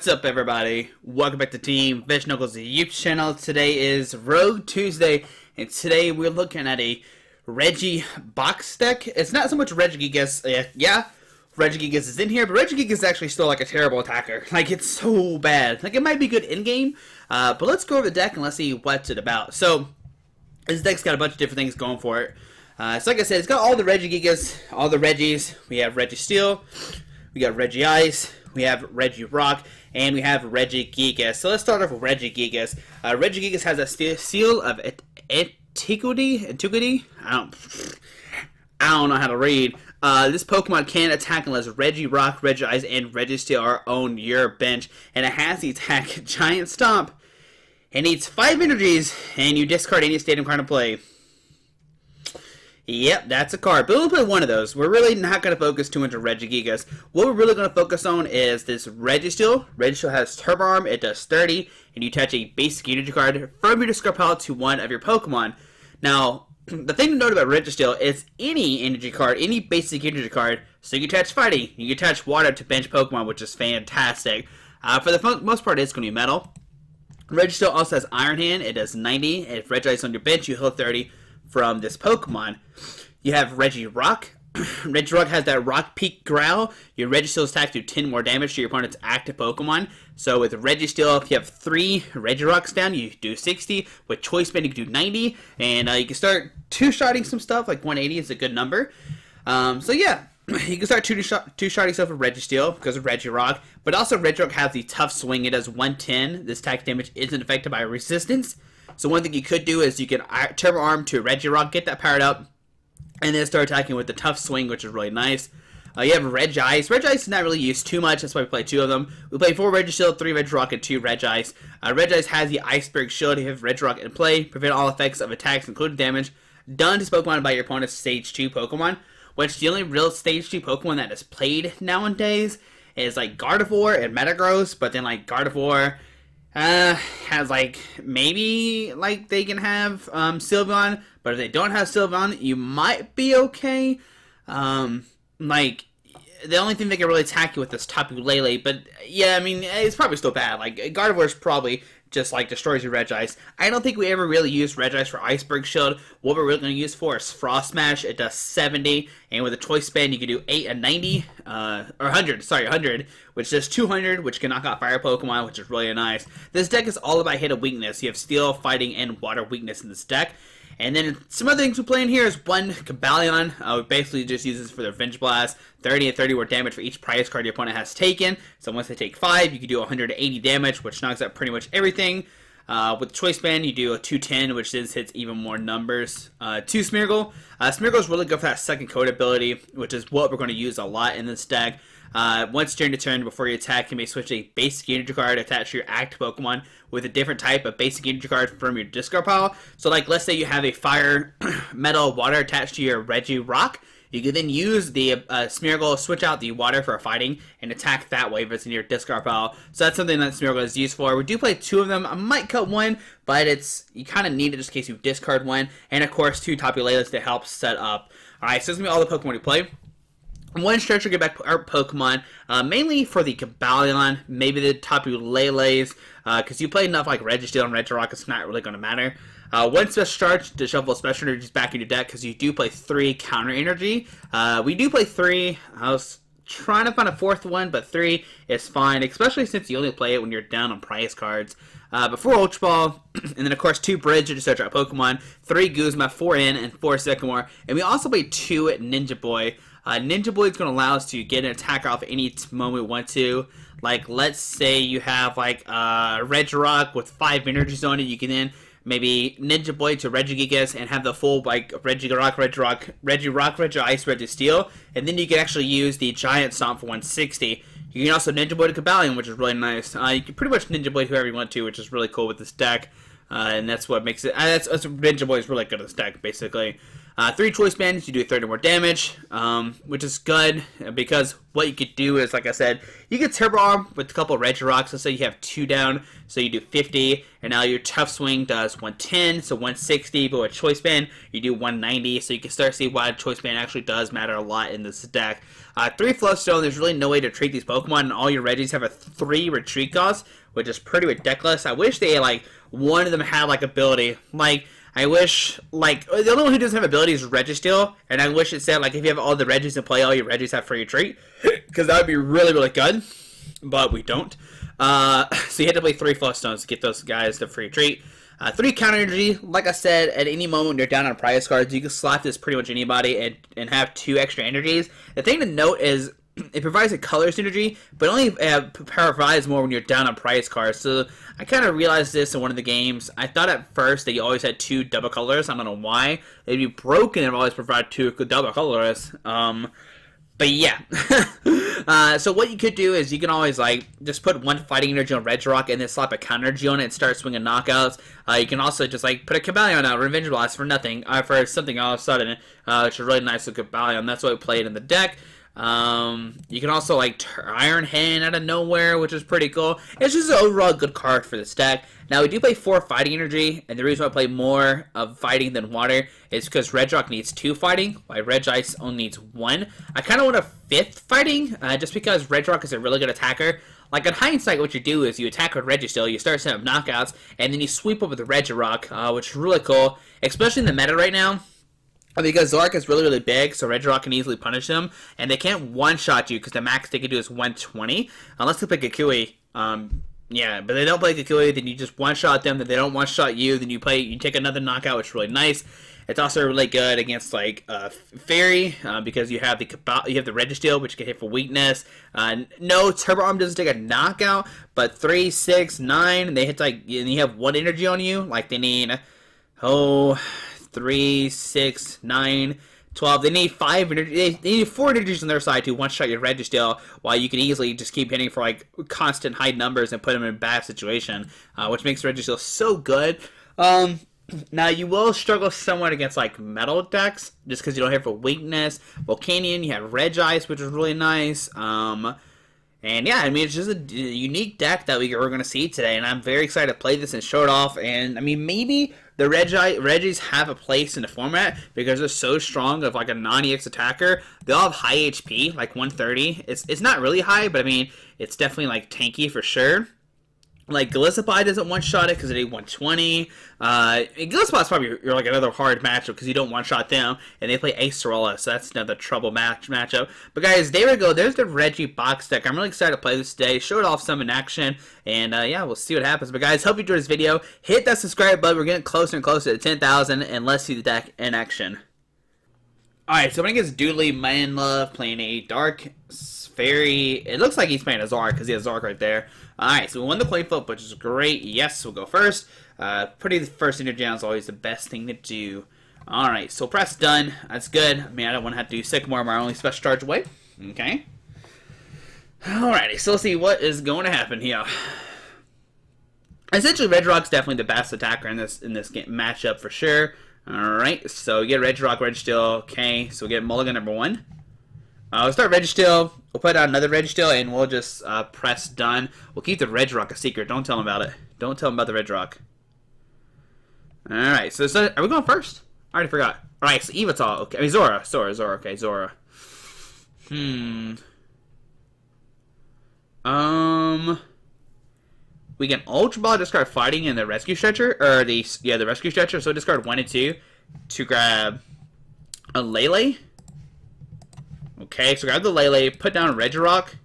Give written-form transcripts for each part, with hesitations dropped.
What's up, everybody? Welcome back to Team FISHKNUCKLES YouTube channel. Today is Rogue Tuesday, and today we're looking at a Regi box deck. It's not so much Regigigas. Regigigas is in here, but Regigigas is actually still like a terrible attacker. Like, it's so bad. Like, it might be good in game, but let's go over the deck and let's see what's it about. So, this deck's got a bunch of different things going for it. So, like I said, it's got all the Regigigas, all the Regis. We have Registeel, we got Regice, we have Regirock, and we have Regigigas. So let's start off with Regigigas. Regigigas has a seal of antiquity. I don't know how to read. This Pokemon can attack unless Regirock, Regice, and Registeel are on your bench, and it has the attack Giant Stomp. It needs 5 energies, and you discard any stadium card in play. Yep, that's a card. But we'll play one of those. We're really not going to focus too much on Regigigas. What we're really going to focus on is this Registeel. Registeel has Turbo Arm. It does 30. And you attach a basic energy card from your discard pile to one of your Pokemon. Now, the thing to note about Registeel is any energy card, any basic energy card, so you can attach Fighting. You can attach Water to bench Pokemon, which is fantastic. For the most part, it's going to be Metal. Registeel also has Iron Hand. It does 90. And if Regice is on your bench, you heal 30 from this Pokemon. You have Regirock. Regirock has that Rock Peak Growl. Your Registeel's attack do 10 more damage to your opponent's active Pokemon. So with Registeel, if you have 3 Regirocks down, you do 60. With Choice Band, you can do 90. And you can start two-shotting some stuff, like 180 is a good number. So yeah, you can start two-shotting stuff with Registeel because of Regirock. But also Regirock has the Tough Swing. It does 110. This attack damage isn't affected by resistance. So one thing you could do is you can Turbo Arm to Regirock, get that powered up, and then start attacking with the Tough Swing, which is really nice. You have Regice. Regice is not really used too much, that's why we play 2 of them. We play 4 Registeel, 3 Regirock, and 2 Regice. Regice has the Iceberg Shield. You have Regirock in play, prevent all effects of attacks, including damage, done to Pokemon by your opponent's Stage 2 Pokemon, which the only real Stage 2 Pokemon that is played nowadays is like Gardevoir and Metagross, but then like Gardevoir has like, maybe like they can have Sylveon, but if they don't have Sylveon, you might be okay. Like, the only thing they can really attack you with is Tapu Lele, but yeah, I mean, it's probably still bad. Like, Gardevoir is probably just like destroys your Regice. I don't think we ever really used Regice for Iceberg Shield. What we're really going to use for is Frost Smash. It does 70, and with a Choice Band, you can do 8 and 90, or 100, sorry, 100, which does 200, which can knock out Fire Pokemon, which is really nice. This deck is all about hit and weakness. You have Steel, Fighting, and Water weakness in this deck. And then some other things we play in here is one Cobalion. We basically just use this for their Venge Blast. 30 and 30 more damage for each prize card your opponent has taken. So once they take 5, you can do 180 damage, which knocks out pretty much everything. With the Choice Band, you do a 210, which then hits even more numbers. 2 Smeargle. Smeargle is really good for that second code ability, which is what we're going to use a lot in this deck. Once during the turn, before you attack, you may switch a basic energy card attached to your active Pokemon with a different type of basic energy card from your discard pile. So, like, let's say you have a Fire, Metal, Water attached to your Regirock. You can then use the Smeargle, switch out the Water for Fighting, and attack that way if it's in your discard pile. So that's something that Smeargle is used for. We do play 2 of them. I might cut 1, but you kind of need it just in case you discard 1. And, of course, 2 Tapu Lele-GX to help set up. Alright, so this is going to be all the Pokemon we play. One stretch will get back our Pokemon, mainly for the Cobalion, maybe the Tapu Lele-GX, because you play enough like Registeel and Regirock, it's not really going to matter. One Special Charge to shuffle Special Energies back in your deck, because you do play 3 Counter Energy. We do play 3. I was trying to find a 4th one, but 3 is fine, especially since you only play it when you're down on prize cards. But 4 Ultra Ball, and then of course 2 Bridge to search out Pokemon, 3 Guzma, 4 In, and 4 Sycamore. And we also play 2 Ninja Boy. Ninja Boy is going to allow us to get an attack off any moment we want to. Like, let's say you have like Regirock with 5 energies on it. You can then maybe Ninja Boy to Regigigas and have the full like Regirock, Regice, Registeel, and then you can actually use the Giant Stomp for 160. You can also Ninja Boy to Cobalion, which is really nice. You can pretty much Ninja Boy whoever you want to, which is really cool with this deck. And that's what makes it. Ninja Boy is really good at this deck, basically. 3 choice bands, you do 30 more damage, which is good because what you could do is, like I said, you could Turbo Arm with a couple of Regirocks. Let's say you have 2 down, so you do 50, and now your Tough Swing does 110, so 160, but with choice band, you do 190, so you can start to see why choice band actually does matter a lot in this deck. 3 Float Stone, there's really no way to treat these Pokemon, and all your Regis have a 3 retreat cost, which is pretty ridiculous. I wish they, like, one of them had, like, ability, like, I wish, like, the only one who doesn't have ability is Registeel, and I wish it said, like, if you have all the Regis in play, all your Regis have free retreat, because that would be really, really good, but we don't. So you have to play 3 Float Stones to get those guys to free retreat. 3 Counter Energy, like I said, at any moment when you're down on prize cards, you can slap this pretty much anybody and have 2 extra energies. The thing to note is, it provides a color synergy, but only provides more when you're down on prize cards. So I kind of realized this in one of the games. I thought at first that you always had 2 double colors. I don't know why. It'd be broken if I always provide 2 double colors. But yeah. So what you could do is you can always, like, just put 1 Fighting Energy on Regirock and then slap a Counter Energy on it and start swinging knockouts. You can also just, like, put a Cobalion out, Revenge Blast for nothing, for something all of a sudden, which is really nice with Cobalion. That's what we played in the deck. You can also, like, Iron Hen out of nowhere, which is pretty cool. It's just an overall good card for this deck. Now, we do play 4 Fighting Energy, and the reason why I play more of Fighting than Water is because Regirock needs 2 Fighting, while Regice only needs 1. I kind of want a 5th Fighting, just because Regirock is a really good attacker. Like, in hindsight, what you do is you attack with Registeel, you start setting up knockouts, and then you sweep over the Regirock, which is really cool, especially in the meta right now. Because Zoroark is really, really big, so Regirock can easily punish them, and they can't one-shot you, because the max they can do is 120, unless they pick a Kikui. Yeah, but they don't play Kikui, then you just one-shot them, then they don't one-shot you, then you take another knockout, which is really nice. It's also really good against, like, Fairy, because you have the Registeel, which can hit for weakness. No, Turbo Arm doesn't take a knockout, but 3, 6, 9, they hit, like, and you have 1 energy on you, like, they need, 3, 6, 9, 12. They need 5 energy. They need 4 energies on their side to one-shot your Registeel, while you can easily just keep hitting for, like, constant high numbers and put them in a bad situation, which makes Registeel so good. Now, you will struggle somewhat against, like, metal decks, just because you don't hit for weakness. Volcanion, you have Regice, which is really nice. And yeah, I mean, it's just a unique deck that we're going to see today, and I'm very excited to play this and show it off. And I mean, maybe the Regis have a place in the format because they're so strong of, like, a non-EX attacker. They all have high HP, like 130. It's not really high, but I mean, it's definitely, like, tanky for sure. Like, Gillespie doesn't one-shot it because they need 120. Gillespie's probably like another hard matchup because you don't one-shot them, and they play Acerola, so that's another trouble matchup. But guys, there we go. There's the Regi box deck. I'm really excited to play this today. Show it off some in action, and yeah, we'll see what happens. But guys, hope you enjoyed this video. Hit that subscribe button. We're getting closer and closer to 10,000, and let's see the deck in action. Alright, so when he gets Doodly Manlove playing a Dark Fairy. It looks like he's playing a Zoroark because he has Zoroark right there. Alright, so we won the coin flip, which is great. Yes, we'll go first. Putting the first energy down is always the best thing to do. Alright, so press done. That's good. I mean, I don't want to have to do Sycamore my only special charge away. Okay. Alrighty, so let's see what is going to happen here. Essentially, Regirock's definitely the best attacker in this game matchup for sure. Alright, so we get Regirock, Registeel. Okay, so we get Mulligan number 1. We'll start Registeel. We'll put out another Registeel, and we'll just press done. We'll keep the Regirock a secret. Don't tell him about it. Don't tell him about the Regirock. Alright, so are we going first? I already forgot. Alright, so Evital. Okay, I mean, Zora. Okay, Zora. We can Ultra Ball, discard Fighting in the Rescue Stretcher, or the Rescue Stretcher, so discard 1 and 2 to grab a Lele. Okay, so grab the Lele, put down Regirock,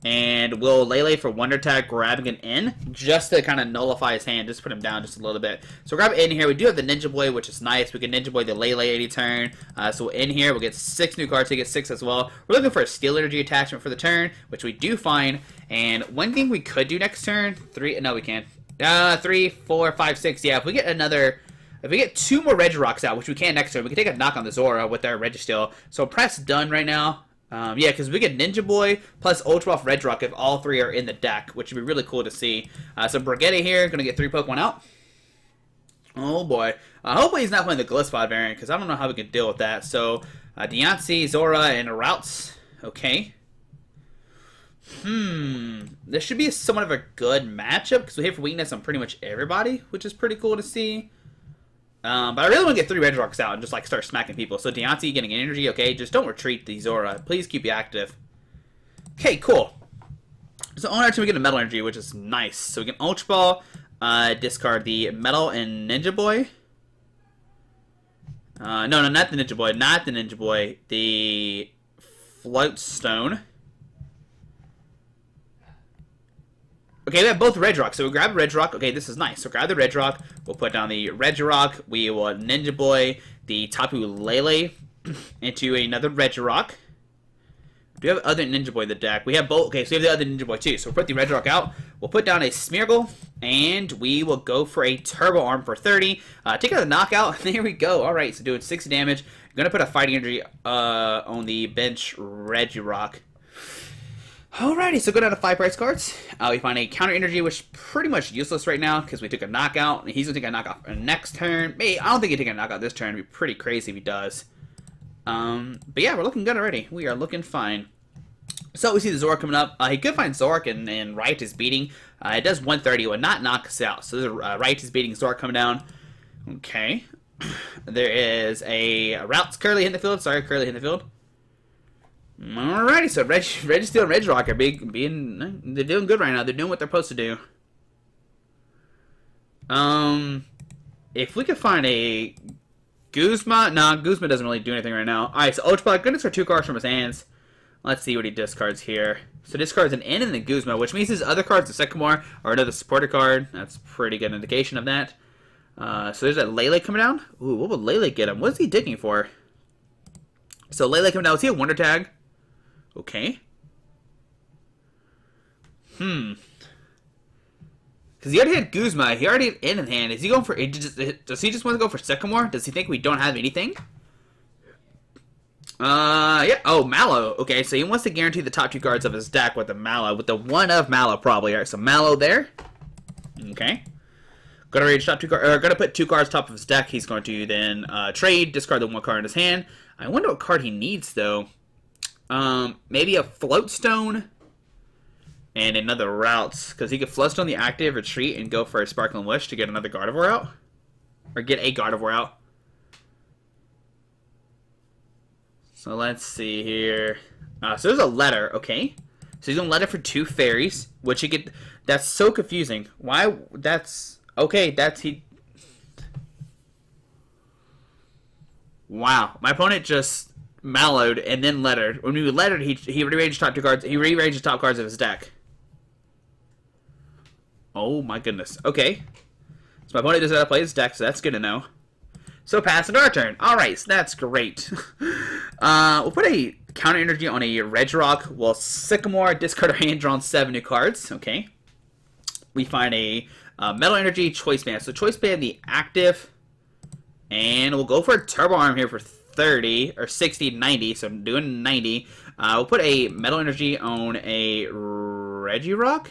and we'll Lele for Wonder Tag, grabbing an N, just to kind of nullify his hand, just put him down just a little bit. So grab in here. We do have the Ninja Boy, which is nice. We can Ninja Boy the Lele 80 turn. So in here, we'll get 6 new cards. We get 6 as well. We're looking for a Steel Energy attachment for the turn, which we do find. And one thing we could do next turn, 3, no we can't. 3, 4, 5, 6, yeah, if we get another... If we get 2 more Regirocks out, which we can next turn, we can take a knock on the Zora with our Registeel. So press done right now. Yeah, because we get Ninja Boy plus Ultra Buff Regirock if all 3 are in the deck, which would be really cool to see. So Brigette here, going to get 3 Pokemon out. Oh boy. Hopefully he's not playing the Gliscod variant, because I don't know how we can deal with that. So, Deontay, Zora, and Routes. Okay. This should be somewhat of a good matchup, because we hit for weakness on pretty much everybody, which is pretty cool to see. But I really want to get 3 Regirocks out and just like start smacking people. So Deontay getting energy, okay, just don't retreat the Zora. Please keep you active. Okay, cool. So on our team we get a Metal Energy, which is nice. So we can Ultra Ball, discard the Metal and Ninja Boy. No, not the Ninja Boy, not the Ninja Boy. The Float Stone. Okay, we have both Regirock, so we grab Regirock. Okay, this is nice. So grab the Regirock. We'll put down the Regirock. We will Ninja Boy the Tapu Lele into another Regirock. Do we have other Ninja Boy in the deck? We have both. Okay, so we have the other Ninja Boy too. So we'll put the Regirock out. We'll put down a Smeargle, and we will go for a Turbo Arm for 30. Take out the Knockout. There we go. All right, so doing 60 damage. I'm going to put a Fighting Energy on the bench Regirock. Alrighty, so go down to 5 price cards. We find a Counter Energy, which is pretty much useless right now because we took a knockout. He's going to take a knockout next turn. I don't think he'll take a knockout this turn. It'd be pretty crazy if he does. But yeah, we're looking good already. We are looking fine. So we see the Zoroark coming up. He could find Zoroark and Righteous beating. It does 130. It would not knock us out. So there's a Righteous beating Zoroark coming down. Okay. There is a Routes currently in the field. Sorry, currently in the field. Alrighty, so Registeel and Regirock are they're doing good right now. They're doing what they're supposed to do. If we could find a Guzma, Guzma doesn't really do anything right now. Alright, so Ultra Ball, goodness for 2 cards from his hands. Let's see what he discards here. So discards an N and the Guzma, which means his other cards, the Sycamore, or another supporter card. That's a pretty good indication of that. So there's that Lele coming down. Ooh, what would Lele get him? What is he digging for? So Lele coming down. Was he a Wonder Tag? Okay. Because he already had Guzma. He already had N in hand. Is he going for... Does he just want to go for Sycamore? Does he think we don't have anything? Yeah. Oh, Mallow. Okay, so he wants to guarantee the top 2 cards of his deck with the Mallow. With the one of Mallow, probably. Alright, so Mallow there. Okay. Gonna put 2 cards top of his deck. He's going to then trade, discard the 1 card in his hand. I wonder what card he needs, though. Maybe a Float Stone and another Routes, because he could Float Stone the active, retreat, and go for a Sparkling Wish to get another Gardevoir out. Or get a Gardevoir out. So let's see here. So there's a letter, okay. So he's gonna letter for 2 fairies, which he could... That's so confusing. Why? That's... Okay, that's he... Wow. My opponent just... Mallowed and then lettered. When we lettered, he rearranged top 2 cards. He rearranged the top cards of his deck. Oh my goodness. Okay. So my opponent doesn't know how to play his deck, so that's good to know. So pass it our turn. Alright, so that's great. We'll put a Counter Energy on a Regirock. We'll Sycamore, discard our hand, drawn 7 new cards. Okay. We find a Metal Energy, Choice Band. So Choice Band, the active. And we'll go for a Turbo Arm here for 30 or 60, 90. So I'm doing 90. We'll put a Metal Energy on a Regirock.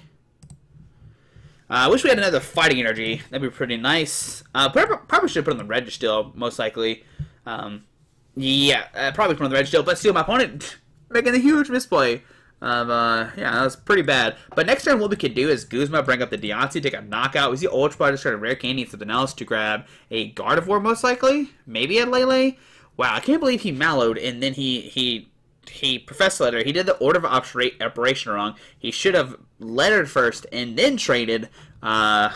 I wish we had another Fighting Energy. That'd be pretty nice. Probably should put on the Registeel, most likely. Yeah, probably put on the Registeel. But still, my opponent making a huge misplay. Yeah, that was pretty bad. But next turn, what we could do is Guzma, bring up the Deontay, take a knockout. We see Ultra Ball, just try to rare candy and something else to grab a Gardevoir, most likely. Maybe a Lele. Wow, I can't believe he Mallowed, and then he Professor Letter. He did the order of operation wrong. He should have lettered first and then traded. Or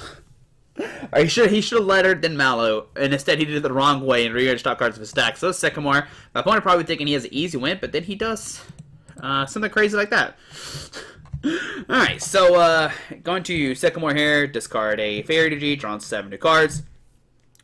he should have lettered then Mallow, and instead he did it the wrong way and rearranged top cards of his stack. So Sycamore, my opponent probably thinking he has an easy win, but then he does something crazy like that. Alright, so going to Sycamore here, discard a Fairy Energy, drawn 7 new cards.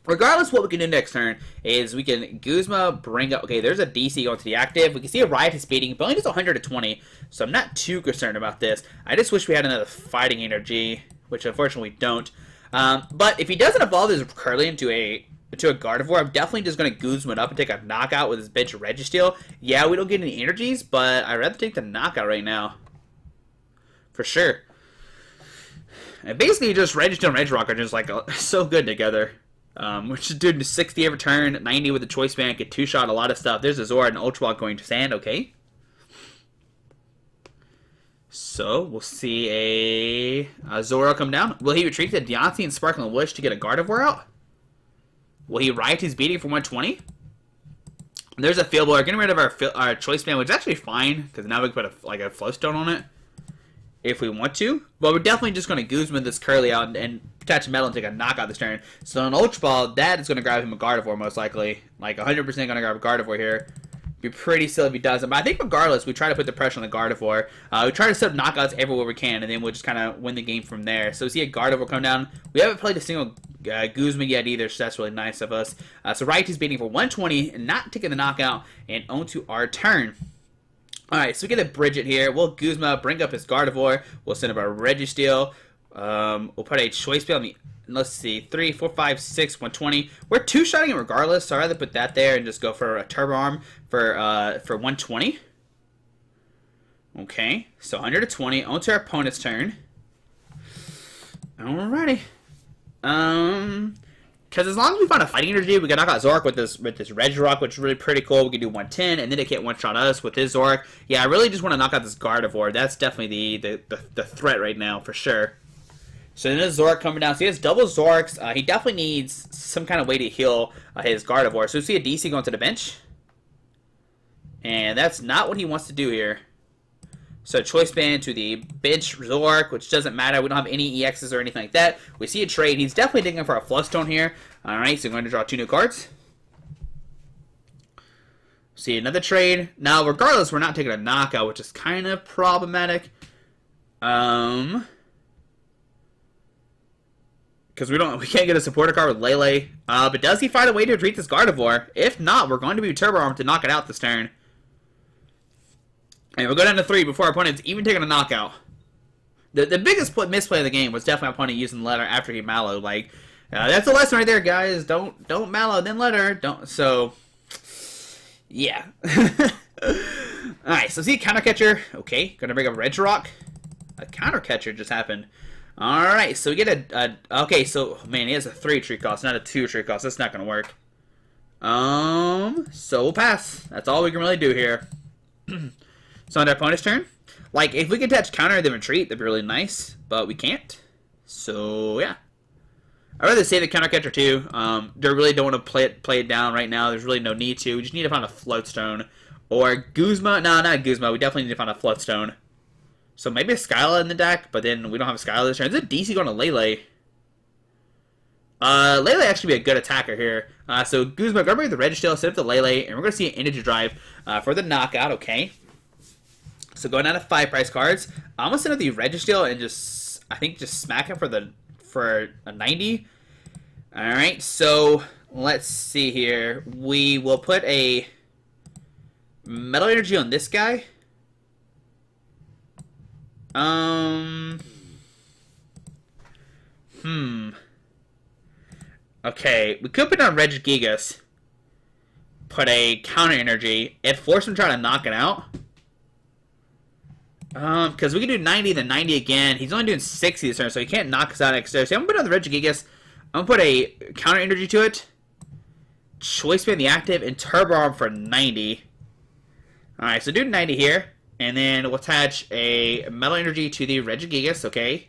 Regardless, what we can do next turn is we can Guzma bring up... Okay, there's a DC going to the active. We can see a Riot speeding, but only does 120, so I'm not too concerned about this. I just wish we had another Fighting Energy, which unfortunately we don't. But if he doesn't evolve his Curly into a Gardevoir, I'm definitely just going to Guzma it up and take a knockout with his bench Registeel. Yeah, we don't get any energies, but I'd rather take the knockout right now. For sure. And basically, just Registeel and Regirock are just like so good together. Which is doing 60 every turn, 90 with the choice band, get 2-shot, a lot of stuff. There's a Zora and Ultra Ball going to sand, okay. So, we'll see a Zora come down. Will he retreat to Deontay and Sparkling Wish to get a Gardevoir out? Will he ride his beating for 120? There's a Field Blower. Getting rid of our choice band, which is actually fine, because now we can put a Float Stone on it if we want to. But we're definitely just going to Guzma this Curly out and attach Metal and take a knockout this turn. So an Ultra Ball, that is going to grab him a Gardevoir most likely. Like 100% going to grab a Gardevoir here. Be pretty silly if he doesn't. But I think regardless, we try to put the pressure on the Gardevoir. We try to set up knockouts everywhere we can, and then we'll just kind of win the game from there. So we see a Gardevoir come down. We haven't played a single Guzma yet either, so that's really nice of us. So Righty's beating for 120 and not taking the knockout, and on to our turn. Alright, so we get a Brigette here. We'll Guzma, bring up his Gardevoir. We'll send up our Registeel. We'll put a choice band on the, let's see, 3, 4, 5, 6, 120. We're 2-shotting it regardless, so I'd rather put that there and just go for a Turbo Arm for 120. Okay, so 120 onto our opponent's turn. Alrighty. Because as long as we find a Fighting Energy, we can knock out Zoroark with this Regirock, which is really pretty cool. We can do 110, and then it can't one-shot us with his Zoroark. Yeah, I really just want to knock out this Gardevoir. That's definitely the threat right now, for sure. So then there's Zoroark coming down. So he has double Zoroarks. He definitely needs some kind of way to heal his Gardevoir. So we see a DC going to the bench. And that's not what he wants to do here. So choice band to the bench Zoroark, which doesn't matter. We don't have any EXs or anything like that. We see a trade. He's definitely digging for a Float Stone here. Alright, so I'm going to draw 2 new cards. See another trade. Now, regardless, we're not taking a knockout, which is kind of problematic. Because we can't get a supporter card with Lele. But does he find a way to retreat this Gardevoir? If not, we're going to be Turbo Arm to knock it out this turn. And we'll go down to 3 before our opponent's even taking a knockout. The biggest misplay of the game was definitely our opponent using Letter after he Mallow. Like, that's a lesson right there, guys. Don't Mallow, then Letter. Don't. So, yeah. Alright, so see a Counter Catcher. Okay, gonna bring up Regirock. A Counter Catcher just happened. Alright, so we get okay, so, man, he has a 3 tree cost, not a 2 tree cost. That's not gonna work. So we'll pass. That's all we can really do here. So on our opponent's turn, like, if we could attach counter then retreat, that'd be really nice, but we can't. So, yeah. I'd rather save the Counter Catcher too. They really don't want to play it down right now. There's really no need to. We just need to find a Float Stone. Or Guzma. No, not Guzma. We definitely need to find a Float Stone. So maybe a Skyla in the deck, but then we don't have a Skyla this turn. Is it DC going to Lele? Lele actually be a good attacker here. So Guzma, go bring the Registeel, set up the Lele, and we're going to see an Energy Drive for the knockout, okay. So going down to 5 price cards, I'm going to send up the Registeel and just, I think, just smack him for a 90. Alright, so let's see here. We will put a Metal Energy on this guy. Okay, we could put on Regigigas, put a Counter Energy, and force him to try to knock it out. Because we can do 90, then 90 again. He's only doing 60 this turn, so he can't knock us out next turn. So I'm going to put on the Regigigas. I'm going to put a Counter Energy to it. Choice Band the active, and Turbo Arm for 90. Alright, so do 90 here. And then we'll attach a Metal Energy to the Regigigas, okay.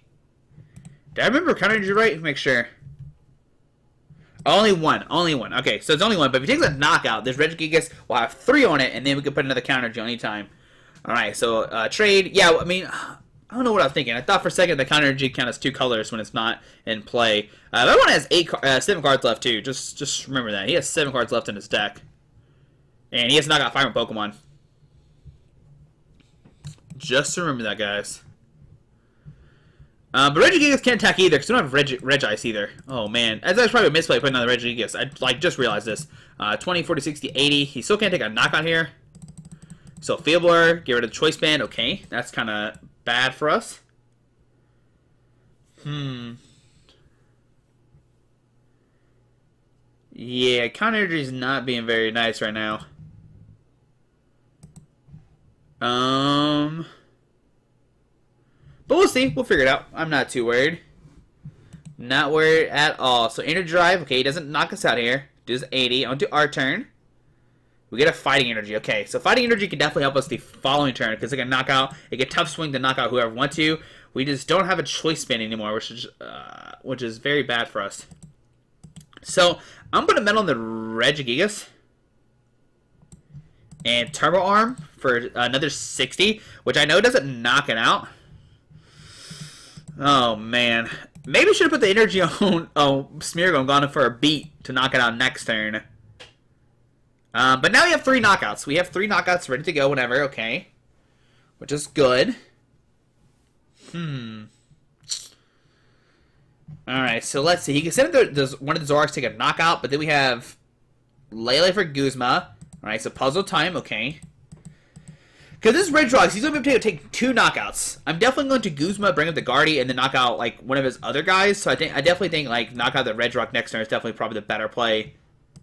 Did I remember Counter Energy right? Make sure. Only one. Okay, so it's only one. But if he takes a knockout, this Regigigas will have 3 on it, and then we can put another Counter Energy on any time. Alright, so trade. Yeah, I mean, I don't know what I was thinking. I thought for a second the Counter Energy counts as 2 colors when it's not in play. That one has 7 cards left, too. Just remember that. He has 7 cards left in his deck. And he has not got 5 Pokemon. Just remember that, guys. But Regigigas can't attack either, because we don't have Regice either. Oh, man. That's probably a misplay putting on the Regigigas. I just realized this. 20, 40, 60, 80. He still can't take a knockout here. So, Field Blower, get rid of the Choice Band. Okay, that's kind of bad for us. Yeah, Counter Energy is not being very nice right now. But we'll see. We'll figure it out. I'm not too worried. Not worried at all. So Energy Drive, okay, he doesn't knock us out here. Does 80. On to our turn. We get a Fighting Energy. Okay, so Fighting Energy can definitely help us the following turn because it can knock out, it can tough swing to knock out whoever wants to. We just don't have a choice spin anymore, which is very bad for us. So I'm going to metal on the Regigigas and Turbo Arm for another 60, which I know doesn't knock it out. Oh man, maybe I should have put the energy on Smeargle and gone for a beat to knock it out next turn. But now we have 3 knockouts. We have 3 knockouts ready to go whenever, okay. Which is good. Alright, so let's see. He can send one of the Zoroarks to take a knockout, but then we have Lele for Guzma. Alright, so puzzle time, okay. Because this is Regirock, he's going to be able to take 2 knockouts. I'm definitely going to Guzma, bring up the Guardy, and then knock out like one of his other guys. So I definitely think like knock out the Regirock next turn is definitely probably the better play.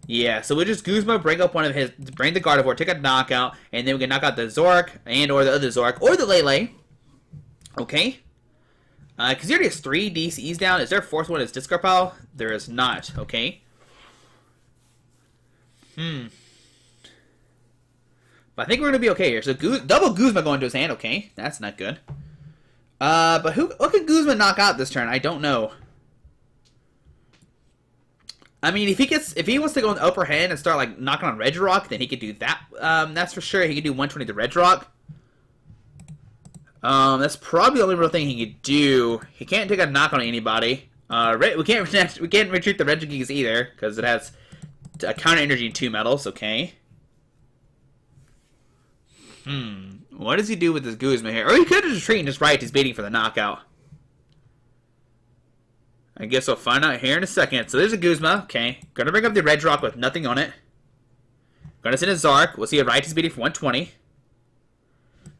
Yeah, so we just Guzma, bring up one of his, bring the Gardevoir, take a knockout, and then we can knock out the Zoroark and or the other Zoroark or the Lele. Okay. Because he already has 3 DCs down. Is there a 4th one? Is Discard Pile? There is not. Okay. But I think we're going to be okay here. So double Guzma going to his hand. Okay, that's not good. But what can Guzma knock out this turn? I don't know. I mean, if he wants to go in the upper hand and start like knocking on Regirock, then he could do that. That's for sure. He could do 120 to Regirock. That's probably the only real thing he could do. He can't take a knock on anybody. We can't retreat the Regigigas either because it has a counter energy and 2 metals. Okay. What does he do with this Guzma here? Or he could just retreat and just right. He's baiting for the knockout. I guess we'll find out here in a second. So there's a Guzma. Okay. Gonna bring up the Regirock with nothing on it. Gonna send a Zark. We'll see a right. He's beating for 120.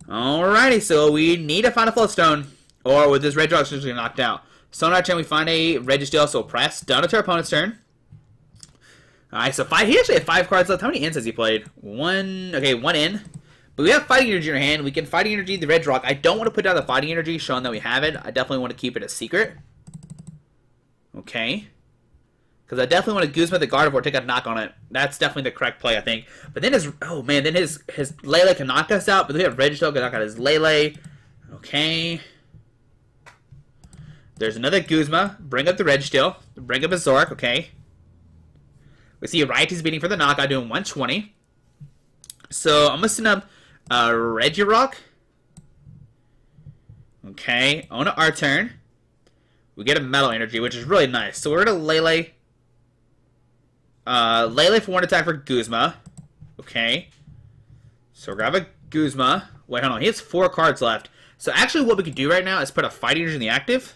Alrighty. So we need to find a Float Stone. Or with this Regirock usually knocked out. So on our turn we find a Registeel. So press. Down to our opponent's turn. Alright. So he actually had 5 cards left. How many ends has he played? 1. Okay. 1 in. But we have Fighting Energy in our hand. We can Fighting Energy the Regirock. I don't want to put down the Fighting Energy showing that we have it. I definitely want to keep it a secret. Okay. Because I definitely want to Guzma the Gardevoir, take a knock on it. That's definitely the correct play, I think. But then then his Lele can knock us out, but we have Registeel can knock out his Lele. Okay. There's another Guzma. Bring up the Registeel. Bring up his Zoroark, okay. We see Righty's beating for the knockout, doing 120. So I'm going to send up Regirock. Okay. On our turn. We get a Metal Energy, which is really nice. So we're going to Lele. Lele for 1 attack for Guzma. Okay. So we're going to have a Guzma. Wait, hold on. He has 4 cards left. So actually what we can do right now is put a Fighting Energy in the active.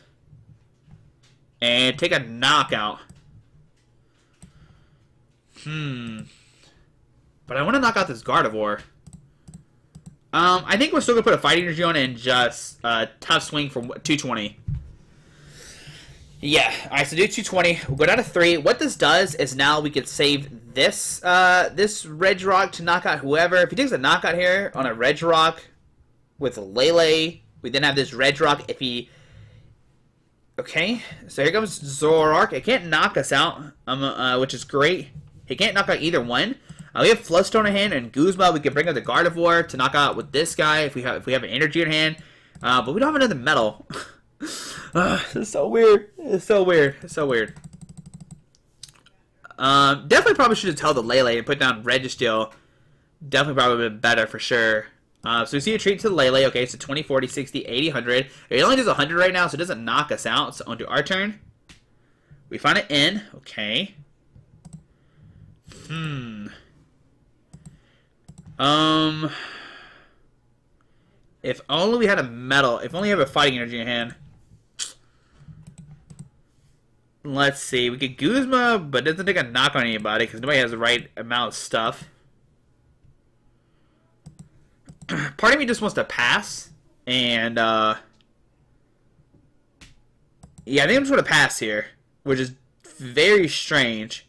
And take a knockout. But I want to knock out this Gardevoir. I think we're still going to put a Fighting Energy on and just tough swing for 220. Yeah, alright, so do 220. We'll go down to 3. What this does is now we could save this this Regirock to knock out whoever. If he takes a knockout here on a Regirock with Lele, we then have this Regirock if he... Okay, so here comes Zoroark. It can't knock us out, which is great. He can't knock out either one. We have Float Stone in hand and Guzma. We can bring up the Gardevoir to knock out with this guy if we have an energy in hand. But we don't have another metal. It's so weird. It's so weird. It's so weird. Definitely probably should have held the Lele and put down Registeel. Definitely probably would have been better for sure. So we see a treat to the Lele. Okay, so 20, 40, 60, 80, 100. It only does 100 right now, so it doesn't knock us out. So onto our turn. We find an N. Okay. If only we had a metal. If only we have a Fighting Energy in hand. Let's see. We could Guzma, but it doesn't take a knock on anybody because nobody has the right amount of stuff. Part of me just wants to pass. And, yeah, I think I'm just going to pass here. Which is very strange.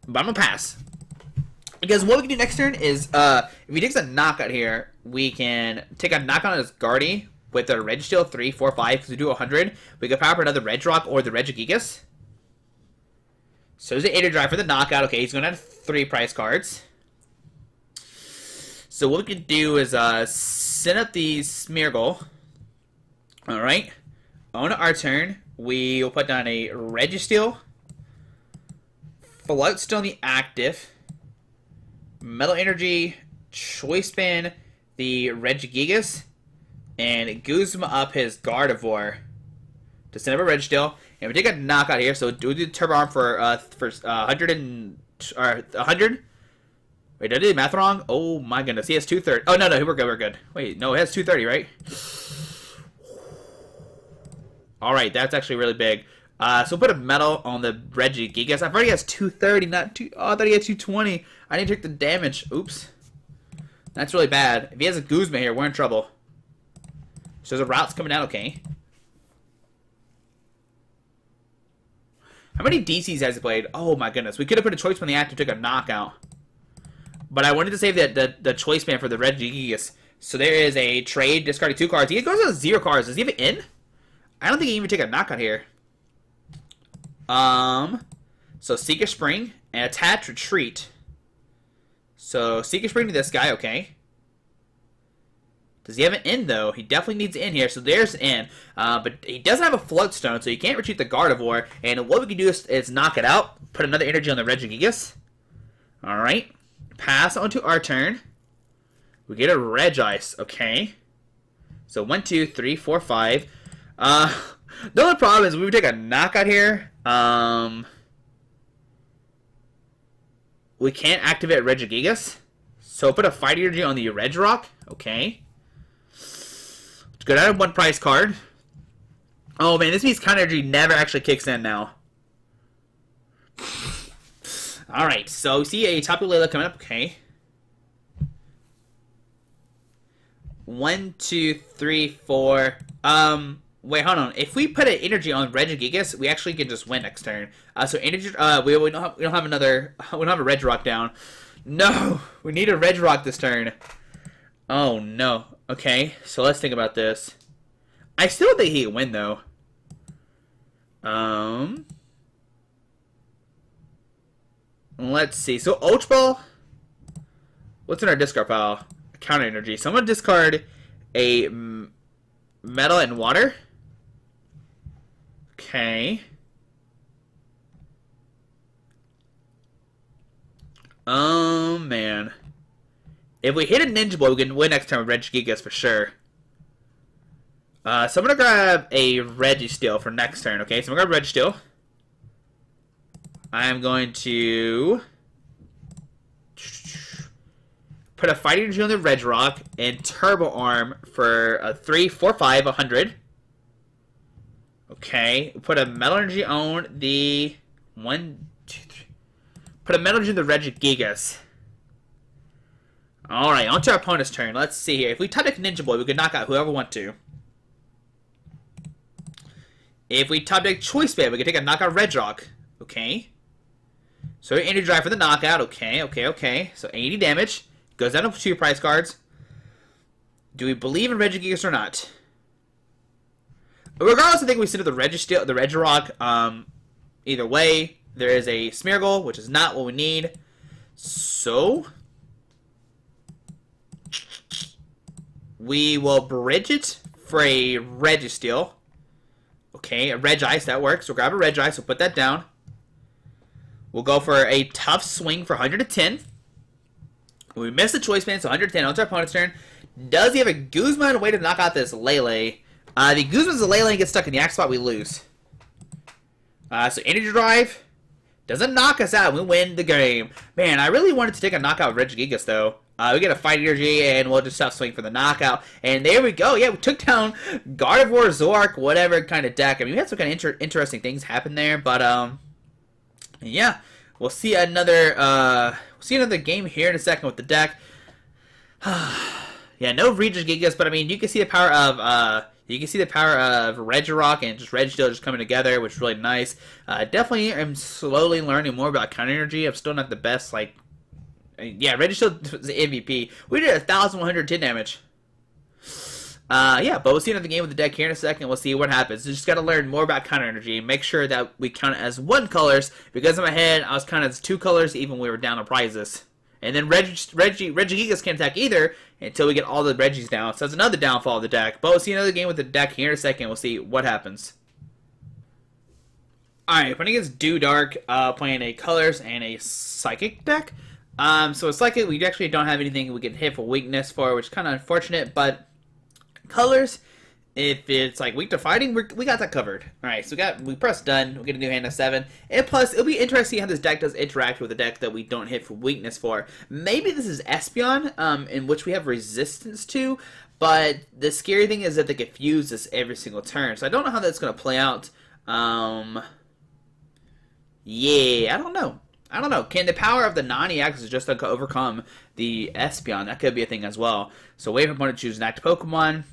But I'm going to pass. Because what we can do next turn is, if he takes a knockout here, we can take a knockout on his Guardy. with the Registeel 3, 4, 5, because we do 100. We could power up another Regirock or the Regigigas. So there's an Energy Drive for the knockout. Okay, he's going to have 3 prize cards. So what we can do is send up the Smeargle. Alright. On our turn, we will put down a Registeel, Float Stone the active, Metal Energy, Choice Spin, the Regigigas, and Guzma up his Gardevoir to send up a Registeel. And we take a knockout here, so we'll do the Turbo Arm for 100 and 100. Wait, did I do the math wrong? Oh my goodness, he has 230. Oh no, we're good, we're good. Wait, no, he has 230, right? All right, that's actually really big. So we'll put a metal on the Regigigas. I've already has 230, not two. Oh, I thought he had 220. I need to take the damage. Oops, that's really bad. If he has a Guzma here, we're in trouble. So the route's coming out, okay. How many DCs has he played? Oh my goodness. We could have put a choice on the active, took a knockout. But I wanted to save the choice man for the Regigigas. So there is a trade, discarding 2 cards. He goes with 0 cards. Does he have it in? I don't think he even take a knockout here. So Seeker Spring and Attach Retreat. So Seeker Spring to this guy, okay. Does he have an in, though? He definitely needs an in here, so there's an in. But he doesn't have a Float Stone, so he can't retreat the Gardevoir. And what we can do is knock it out, put another energy on the Regigigas. Alright. Pass on to our turn. We get a Regis, okay. So 1, 2, 3, 4, 5. The only problem is we would take a knockout here. We can't activate Regigigas. So put a Fighting Energy on the Regirock, okay. Let's go down to 1 prize card. Oh man, this means Counter Energy never actually kicks in now. Alright, so we see a Tapu Lele coming up, okay. 1, 2, 3, 4. Wait, hold on. If we put an energy on Regigigas, we actually can just win next turn. So energy, we don't have another. We don't have a Regirock down. No, we need a Regirock this turn. Oh no. Okay, so let's think about this. I still don't think he can win though. Let's see. So Ultra Ball. What's in our discard pile? Counter Energy. So I'm gonna discard a Metal and Water. Okay. Oh man. If we hit a Ninja Boy, we can win next time with Regigigas for sure. So I'm gonna grab a Registeel for next turn. Okay, so I'm gonna grab Registeel. I'm going to put a Fighting Energy on the Regirock and Turbo Arm for a 3, 4, 5, 100. Okay, put a Metal Energy on the 1, 2, 3. Put a Metal Energy on the Regigigas. Alright, on to our opponent's turn. Let's see here. If we top deck Ninja Boy, we can knock out whoever we want to. If we top deck Choice Band, we can take a knockout Regirock. Okay. So Energy Drive for the knockout. Okay. So 80 damage. Goes down to 2 prize cards. Do we believe in Regigigas or not? Regardless, I think we send to the Registeel, the Regirock. Either way, there is a Smeargle, which is not what we need. So we will bridge it for a Registeel. Okay, a Regis, that works. We'll grab a Regis, we'll put that down. We'll go for a tough swing for 110. We missed the choice band, so 110 on to our opponent's turn. Does he have a Guzma and a way to knock out this Lele? The Guzma's a Lele and gets stuck in the axe spot, we lose. So Energy Drive doesn't knock us out, we win the game. Man, I really wanted to take a knockout Regigigas though. We get a Fighting Energy and we'll just tough swing for the knockout. And there we go. Yeah, we took down Gardevoir, Zork, whatever kind of deck. I mean, we had some kind of interesting things happen there, but yeah, we'll see another game here in a second with the deck. Yeah, no Regigigas, but I mean, you can see the power of Regirock and just Registeel just coming together, which is really nice. Definitely am slowly learning more about Counter Energy. I'm still not the best, like, yeah, Registeel was the MVP. We did 1,110 damage. Yeah, but we'll see another game with the deck here in a second. We'll see what happens. We just got to learn more about Counter Energy and make sure that we count it as one colors, because in my head, I was counting as two colors even when we were down on prizes. And then Regigigas can't attack either until we get all the Regis down. So that's another downfall of the deck. But we'll see another game with the deck here in a second. We'll see what happens. Alright, playing against Dark, playing a Colors and a Psychic deck. So a Psychic, we actually don't have anything we can hit for weakness for, which is kind of unfortunate, but Colors, if it's like weak to fighting, we got that covered. Alright, so we press done, we get a new hand of 7, and plus, it'll be interesting how this deck does interact with a deck that we don't hit for weakness for. Maybe this is Espeon, in which we have resistance to, but the scary thing is that they confuse this every single turn, so I don't know how that's going to play out. Yeah, I don't know. Can the power of the non-EX just overcome the Espeon? That could be a thing as well. So wait for opponent to choose an active Pokemon.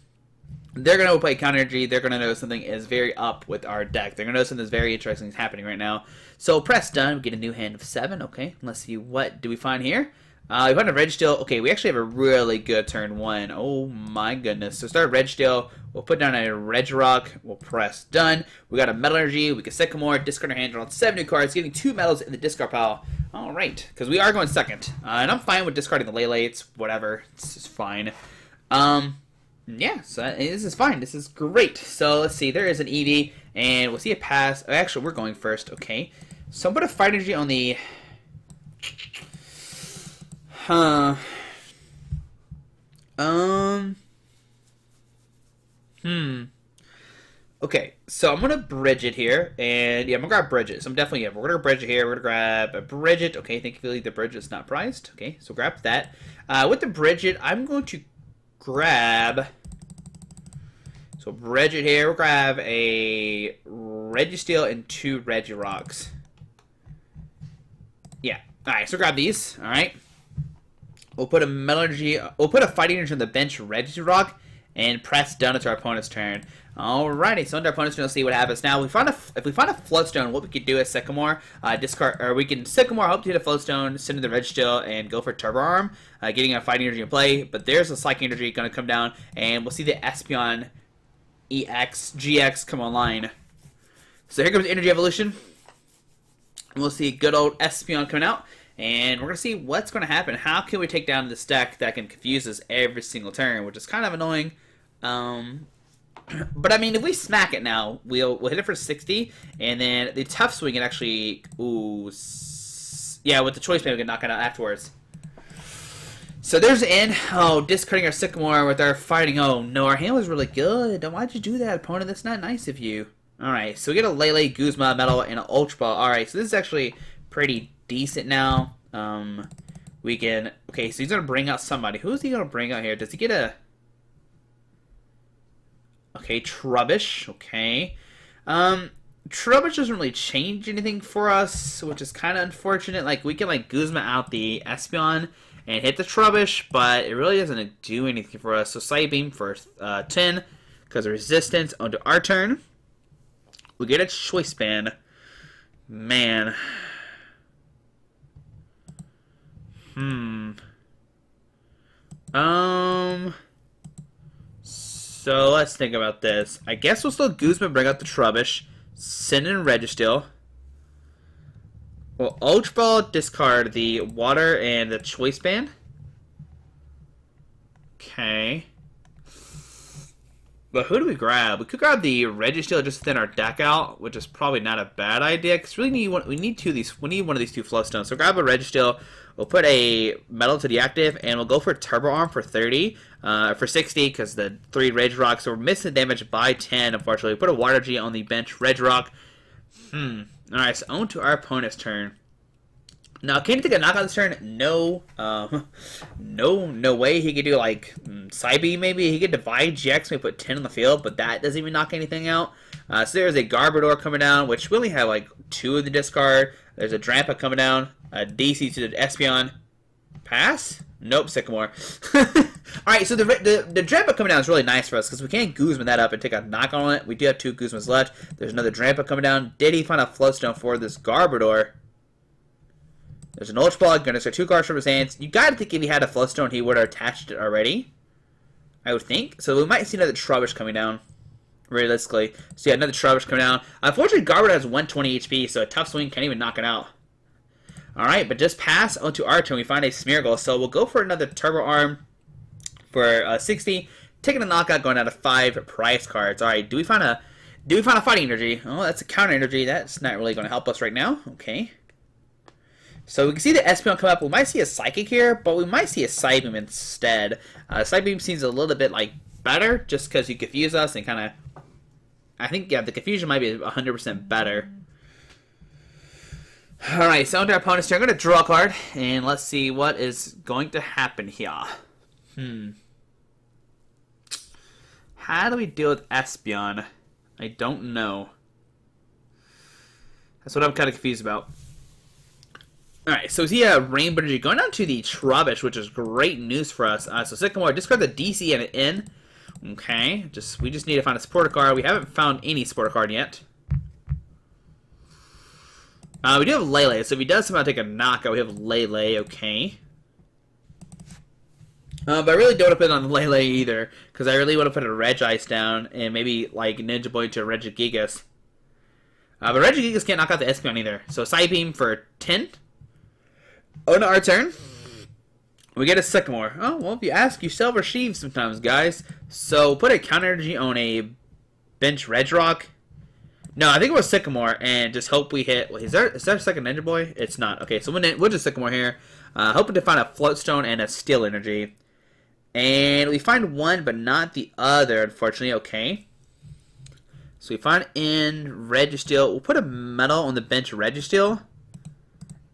They're going to play Counter Energy. They're going to know something is very up with our deck. They're going to know something that's very interesting is happening right now. So press done. We get a new hand of 7. Okay, let's see what do we find here. We find a Registeel. Okay, we actually have a really good turn 1. Oh my goodness. So start Registeel. We'll put down a Regirock. We'll press done. We got a Metal Energy. We can Sycamore. Discard our hand. Draw 7 new cards. Getting 2 metals in the discard pile. Alright, because we are going second. And I'm fine with discarding the Lele. It's whatever. It's just fine. Yeah, so this is fine. This is great. So let's see. There is an Eevee, and we'll see a pass. Oh, actually, we're going first. Okay. So I'm going to Fight Energy on the... Okay, so I'm going to Brigette here, and yeah, I'm going to grab Brigette. So I'm definitely, yeah, we're going to grab Brigette here. We're going to grab a Brigette. Okay, thankfully the Brigitte's not prized. Okay, so grab that. With the Brigette, I'm going to grab... So Brigette here, we'll grab a Registeel and 2 Regirocks. Yeah, alright, so grab these, alright. We'll put a Metal Energy, we'll put a Fighting Energy on the bench, Regirock, and press done until our opponent's turn. Alrighty, so under our opponent's turn, we'll see what happens. Now, if we find a Float Stone, what we could do is Sycamore, discard, or we can Sycamore, hope to hit a Float Stone, send in the Registeel, and go for Turbo Arm, getting a Fighting Energy in play. But there's a Psychic Energy going to come down, and we'll see the Espeon EX GX come online. So here comes Energy Evolution. We'll see good old Espeon coming out. And we're going to see what's going to happen. How can we take down this deck that can confuse us every single turn, which is kind of annoying. But I mean, if we smack it now, we'll hit it for 60, and then the tough swing can actually, yeah, with the choice band we can knock it out afterwards. So there's the end. Oh, discarding our Sycamore with our fighting. Oh no, our hand was really good. Why'd you do that, opponent? That's not nice of you. All right, so we get a Lele, Guzma, Metal, and an Ultra Ball. All right, so this is actually pretty decent now. We can, okay, so he's gonna bring out somebody. Who is he gonna bring out here? Does he get a? Okay, Trubbish. Okay. Trubbish doesn't really change anything for us, which is kind of unfortunate. Like, we can, like, Guzma out the Espeon and hit the Trubbish, but it really doesn't do anything for us. So, Side Beam for 10, because of resistance. Onto our turn. We get a Choice Band. Man. So let's think about this. I guess we'll still Guzma, bring out the Trubbish, send in Registeel. We'll Ultra Ball, discard the Water and the Choice Band. Okay. But who do we grab? We could grab the Registeel just to thin our deck out, which is probably not a bad idea, because we need one of these two Float Stones. So grab a Registeel. We'll put a Metal to the active, and we'll go for Turbo Arm for 30, for 60, because the 3 Regirocks, so we're missing damage by 10, unfortunately. We put a Water Energy on the bench, Regirock. Alright, so on to our opponent's turn. Now, can he take a knockout this turn? No. No way. He could do, like, Side Beam, maybe. He could Divide GX, maybe put 10 on the field, but that doesn't even knock anything out. So there's a Garbodor coming down, which we only have, like, 2 in the discard. There's a Drampa coming down. A DC to the Espeon. Pass? Nope, Sycamore. Alright, so the Drampa coming down is really nice for us, because we can't Guzma that up and take a knock on it. We do have 2 Guzmas left. There's another Drampa coming down. Did he find a Float Stone for this Garbodor? There's an Ultra Ball. Gonna start 2 cards from his hands. You gotta think if he had a Float Stone, he would have attached it already. I would think. So we might see another Trubbish coming down, realistically. So yeah, another Trubbish coming down. Unfortunately, Garbodor has 120 HP, so a tough swing can't even knock it out. Alright, but just pass onto our turn. We find a Smeargle, so we'll go for another Turbo Arm for 60. Taking a knockout, going out of 5 prize cards. Alright, do we find a Fighting Energy? Oh, that's a Counter Energy. That's not really going to help us right now. Okay. So we can see the Espeon come up. We might see a Psychic here, but we might see a Psybeam instead. Psybeam seems a little bit like better, just because you confuse us and kind of... I think, yeah, the confusion might be 100% better. Alright, so onto our opponent's turn. I'm going to draw a card, and let's see what is going to happen here. How do we deal with Espeon? I don't know. That's what I'm kind of confused about. Alright, so we see a Rainbow Energy going down to the Trubbish, which is great news for us. So Sycamore, discard the DC and an N. Okay, we just need to find a supporter card. We haven't found any supporter card yet. We do have Lele, so if he does somehow take a knockout, we have Lele, okay. But I really don't want to put it on Lele either, because I really want to put a Regice down, and maybe, like, Ninja Boy to Regigigas. But Regigigas can't knock out the Espeon either. So Psybeam for 10. On our turn, we get a Sycamore. Oh, well, if you ask, you sell receive sometimes, guys. So put a Counter Energy on a bench Regirock. No, I think it was Sycamore, and just hope we hit... Wait, is there a second Ninja Boy? It's not. Okay, so we'll just Sycamore here. Hoping to find a Float Stone and a Steel Energy. And we find one, but not the other, unfortunately. Okay. So we find in Registeel. We'll put a Metal on the bench Registeel.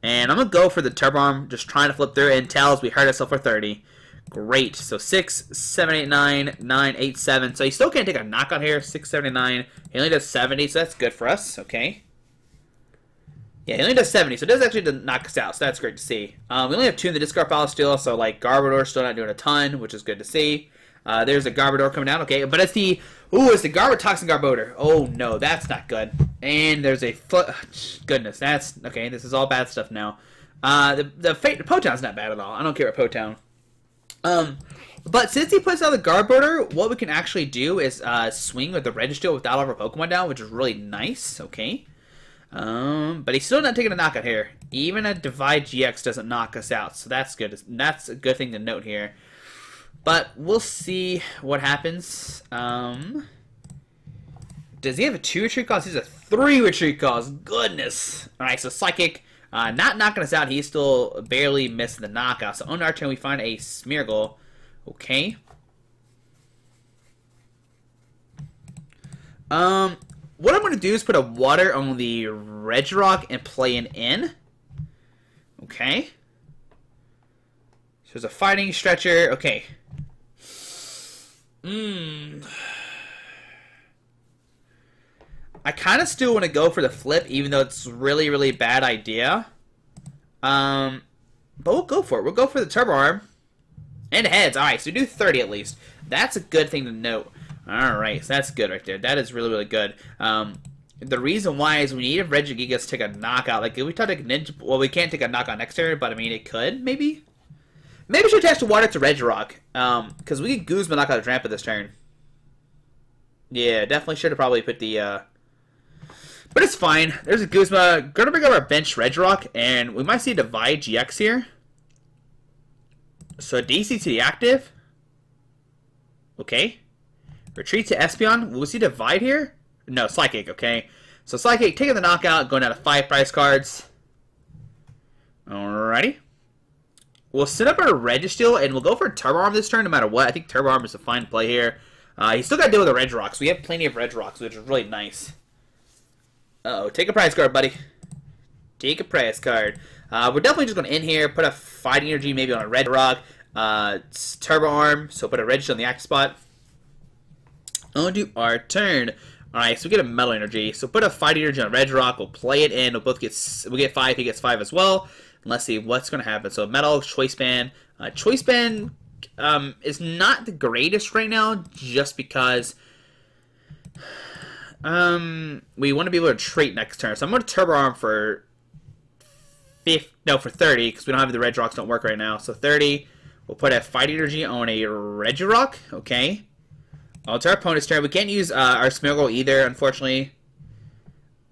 And I'm going to go for the Turbo Arm, just trying to flip through it, and tells we hurt ourselves for 30. Great. So 6, 7, 8, 9, 9, 8, 7. So he still can't take a knockout here. 6, 79. He only does 70, so that's good for us. Okay. Yeah, he only does 70, so it does actually knock us out, so that's great to see. We only have 2 in the discard pile still, so like Garbodor still not doing a ton, which is good to see. There's a Garbodor coming down, okay, but it's the... Ooh, it's the Toxin Garbodor. Oh, no, that's not good. And there's a... Goodness, that's... Okay, this is all bad stuff now. The Potown's not bad at all. I don't care about Potown. But since he puts out the Garbodor, what we can actually do is swing with the Registeel without all of our Pokemon down, which is really nice, okay. But he's still not taking a knockout here. Even a Divide GX doesn't knock us out, so that's good. That's a good thing to note here. But we'll see what happens. Does he have a 2 retreat calls? He's a 3 retreat calls. Goodness. Alright, so Psychic. Not knocking us out. He's still barely missing the knockout. So on our turn, we find a Smeargle. Okay. What I'm going to do is put a Water on the Regirock and play an N. Okay. So there's a Fighting Stretcher. Okay. I kind of still want to go for the flip, even though it's really, really bad idea. But we'll go for it. We'll go for the Turbo Arm. And heads. Alright, so we do 30 at least. That's a good thing to note. Alright, so that's good right there. That is really, really good. The reason why is we need a Regigigas to take a knockout. Like, if we try to take a Ninja... Well, we can't take a knockout next turn, but I mean, it could, maybe? Maybe we should attach the Water to Regirock. Because we can Guzma knock out a Trampa this turn. Yeah, definitely should have probably put the... But it's fine. There's a Guzma. Gonna bring up our bench Regirock, and we might see a Divide GX here. So DC to the active. Okay. Retreat to Espeon. Will we see Divide here? No, Psychic, okay. So Psychic, taking the knockout, going out of 5 prize cards. Alrighty. We'll set up our Registeel, and we'll go for Turbo Arm this turn, no matter what. I think Turbo Arm is a fine play here. He's still got to deal with the Regirocks. We have plenty of Regirocks, which is really nice. Uh-oh, take a prize card, buddy. Take a prize card. We're definitely just going to end here, put a Fighting Energy maybe on a Regirock. Turbo Arm, so put a Registeel on the active spot. On to our turn. Alright, so we get a Metal Energy. So put a Fighting Energy on Regirock. We'll play it in. We'll get 5. He gets 5 as well. And let's see what's going to happen. So Metal, Choice Band. Choice Band is not the greatest right now, just because we want to be able to trait next turn. So I'm going to Turbo Arm for 30, because we don't have the Regirocks don't work right now. So 30. We'll put a Fighting Energy on a Regirock. Okay. Oh, it's our opponent's turn. We can't use our Smeargle either, unfortunately.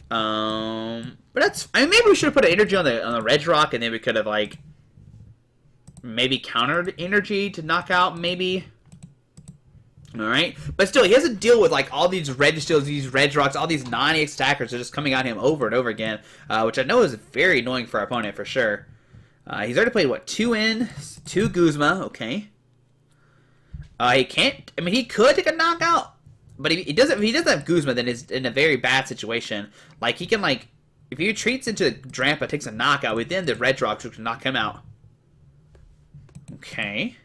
But that's... I mean, maybe we should have put an energy on the Regirock, and then we could have, like... maybe countered energy to knock out, maybe. Alright. But still, he has to deal with, like, all these Registeels, these Regirocks, all these non-EX attackers are just coming at him over and over again. Which I know is very annoying for our opponent, for sure. He's already played, what, 2 in, 2 Guzma, okay. He can't, I mean, he could take a knockout, but if he doesn't have Guzma, then he's in a very bad situation. Like, he can, like, if he retreats into the Drampa, takes a knockout, within the Regirock, which can knock him out. Okay.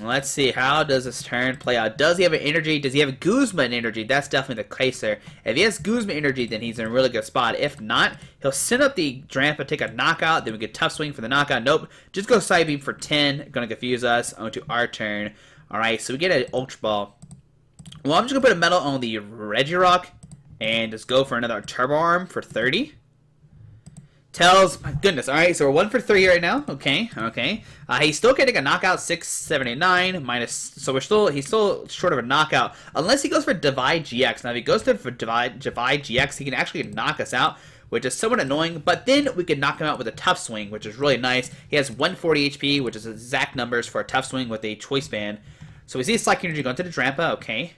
Let's see. How does this turn play out? Does he have an energy? Does he have a Guzma energy? That's definitely the case there. If he has Guzma energy, then he's in a really good spot. If not, he'll send up the Drampa, take a knockout, then we get Tough Swing for the knockout. Nope. Just go Side Beam for 10. Gonna confuse us. Onto our turn. Alright, so we get an Ultra Ball. Well, I'm just gonna put a Metal on the Regirock and just go for another Turbo Arm for 30. Tails, my goodness. Alright, so we're 1 for 3 right now. Okay, okay. He's still getting a knockout, 679 minus, so he's still short of a knockout. Unless he goes for Divide GX. Now, if he goes for Divide GX, he can actually knock us out, which is somewhat annoying, but then we can knock him out with a Tough Swing, which is really nice. He has 140 HP, which is exact numbers for a Tough Swing with a Choice Band. So we see Psychic Energy going to the Drampa, okay.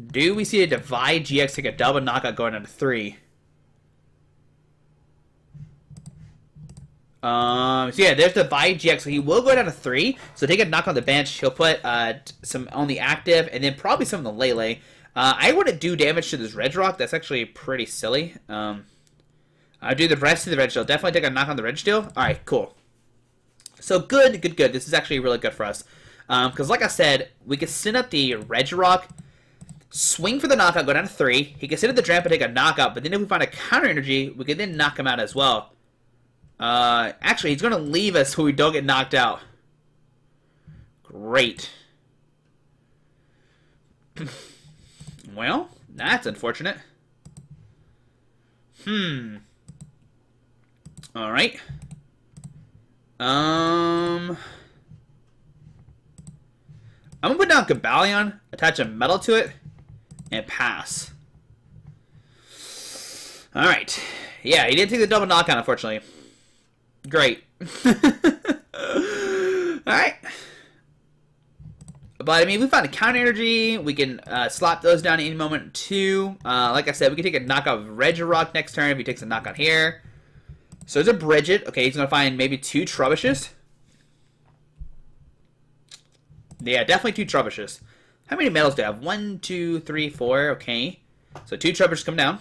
Do we see a Divide GX take a double knockout going into 3? So yeah, there's Divide GX. So he will go down to 3. So take a knock on the bench. He'll put some on the active and then probably some on the Lele. I wouldn't do damage to this Regirock. That's actually pretty silly. I'll do the rest of the Registeel. Definitely take a knock on the Registeel. Alright, cool. So good, good, good. This is actually really good for us. Because like I said, we can send up the Regirock, swing for the knockout, go down to 3. He can sit at the Drampa, take a knockout, but then if we find a counter energy, we can then knock him out as well. Actually, he's going to leave us so we don't get knocked out. Great. Well, that's unfortunate. Alright. I'm going to put down Cobalion, attach a Metal to it, and pass. Alright. Yeah, he didn't take the double knockout, unfortunately. Great. Alright. But, I mean, we found a counter energy. We can slap those down at any moment, too. Like I said, we can take a knockout of Regirock next turn if he takes a knockout here. So there's a Brigette. Okay, he's going to find maybe 2 Trubbishes. Yeah, definitely 2 Trubbishes. How many metals do I have? 1, 2, 3, 4. Okay. So 2 Trubbishes come down.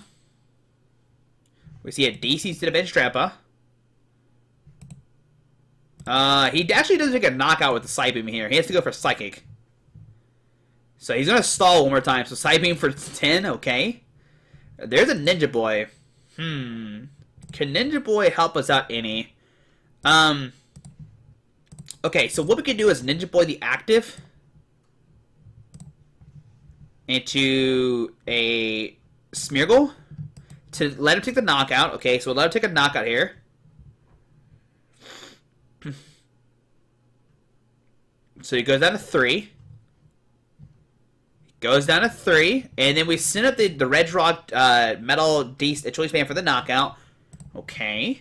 We see a DC to the bench Drampa. He actually doesn't take a knockout with the Side Beam here. He has to go for Psychic. So he's going to stall one more time. So Side Beam for 10. Okay. There's a Ninja Boy. Can Ninja Boy help us out any? Okay, so what we can do is Ninja Boy the active into a Smeargle to let him take the knockout. Okay, so we'll let him take a knockout here. So he goes down to 3. Goes down to 3, and then we send up the Regirock Metal Choice Band for the knockout. Okay.